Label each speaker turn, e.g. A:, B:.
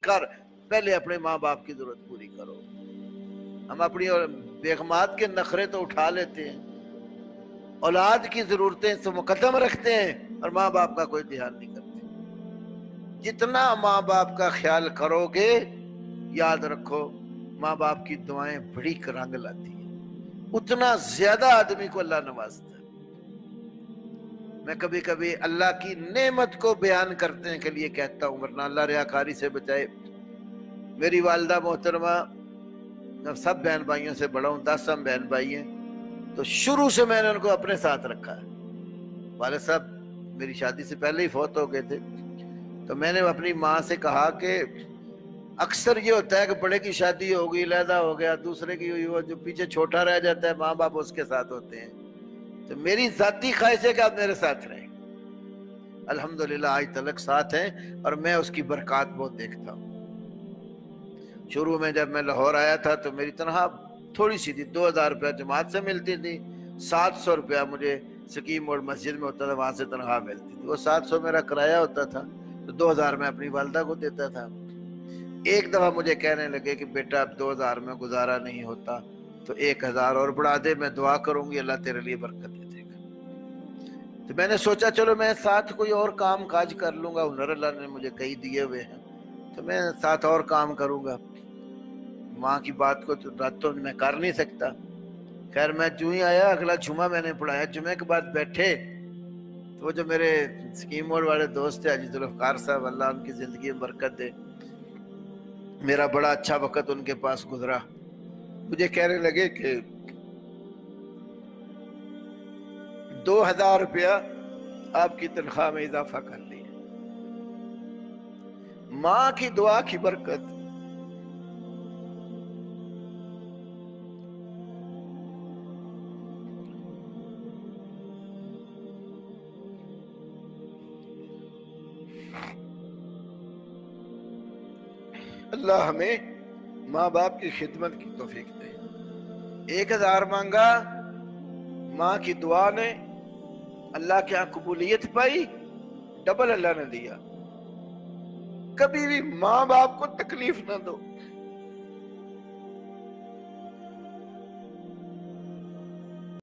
A: کر پہلے اپنے ماں باپ کی ضرورت پوری کرو. ہم اپنی بیگمات کے نخرے تو اٹھا لیتے ہیں، اولاد کی ضرورتیں سے مقدم رکھتے ہیں اور ماں باپ کا کوئی دھیان نہیں کرتے. جتنا ماں باپ کا خیال کرو گے، یاد رکھو ماں باپ کی دعائیں بڑی رنگ لاتی ہیں، اتنا زیادہ آدمی کو اللہ نوازتا ہے. میں کبھی کبھی اللہ کی نعمت کو بیان کرنے کے لیے کہتا ہوں، ورنہ اللہ ریاکاری سے بچائے. میری والدہ محترمہ، میں سب بہن بھائیوں سے بڑا ہوں، 10 ہم بہن بھائی ہیں، تو شروع سے میں نے ان کو اپنے ساتھ رکھا ہے. والد صاحب میری شادی سے پہلے ہی فوت ہو گئے تھے، تو میں نے اپنی ماں سے کہا کہ اکثر یہ ہوتا ہے کہ بڑے کی شادی ہو گئی، علیحدہ ہو گیا، دوسرے کی ہوئی، وہ جو پیچھے چھوٹا رہ جاتا ہے ماں باپ اس کے ساتھ ہوتے ہیں. تو میری ذاتی خواہش ہے کہ آپ میرے ساتھ رہیں. الحمدللہ آج تلک ساتھ ہیں اور میں اس کی برکات بہت دیکھتا ہوں. شروع میں جب میں لاہور آیا تھا تو میری تنخواہ تھوڑی سی تھی، 2000 روپیہ جماعت سے ملتی تھی، 700 روپیہ مجھے سکیم موڑ مسجد میں ہوتا تھا، وہاں سے تنخواہ ملتی تھی. وہ 700 میرا کرایہ ہوتا تھا، تو 2000 میں اپنی والدہ کو دیتا تھا. ایک دفعہ مجھے کہنے لگے کہ بیٹا اب 2000 میں گزارا نہیں ہوتا تو 1000 اور بڑھا دے، میں دعا کروں گی اللہ تیرے لیے برکت دے دے گا. تو میں نے سوچا چلو میں ساتھ کوئی اور کام کاج کر لوں گا، ہنر اللہ نے مجھے کئی دیے ہوئے ہیں، تو میں ساتھ اور کام کروں گا. ماں کی بات کو تو میں کر نہیں سکتا. خیر میں جو ہی آیا، اگلا جمعہ میں نے پڑھایا، جمعے کے بعد بیٹھے تو وہ جو میرے سکیم موڑ والے دوست تھے حاجی ذوالفقار صاحب، اللہ ان کی زندگی میں برکت دے، میرا بڑا اچھا وقت ان کے پاس گزرا. مجھے کہنے لگے کہ 2000 روپیہ آپ کی تنخواہ میں اضافہ کر لیا. ماں کی دعا کی برکت. اللہ ہمیں ماں باپ کی خدمت کی توفیق دے. 1000 مانگا، ماں کی دعا نے اللہ کے ہاں قبولیت پائی، ڈبل اللہ نے دیا. کبھی بھی ماں باپ کو تکلیف نہ دو.